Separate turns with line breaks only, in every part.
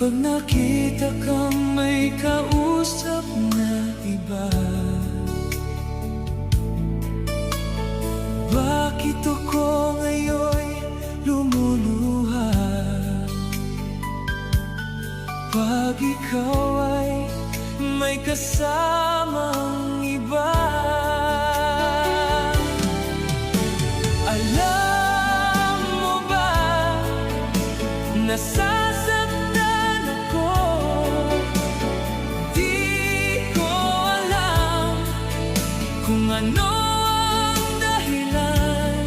Kapag nakita kang may kausap na iba, bakit ako ngayon lumuluha? Pag ikaw ay may kasamang iba, alam mo ba, nasasaktan ako. Di ko alam kung ano ang dahilan.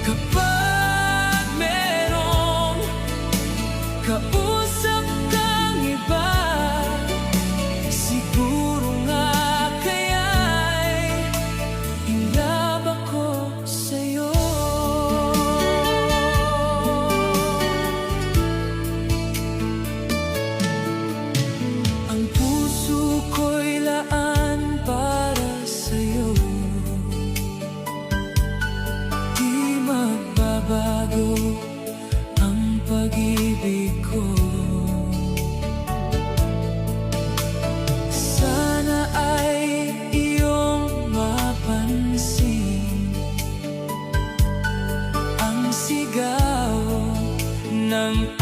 Kapag merong kausap kang iba, siguro nga kaya'y in love ako sa'yo. Ang puso ko'y laan para sa'yo, di magbabago ang pag-ibig ko. Sana ay iyong mapansin ang sigaw ng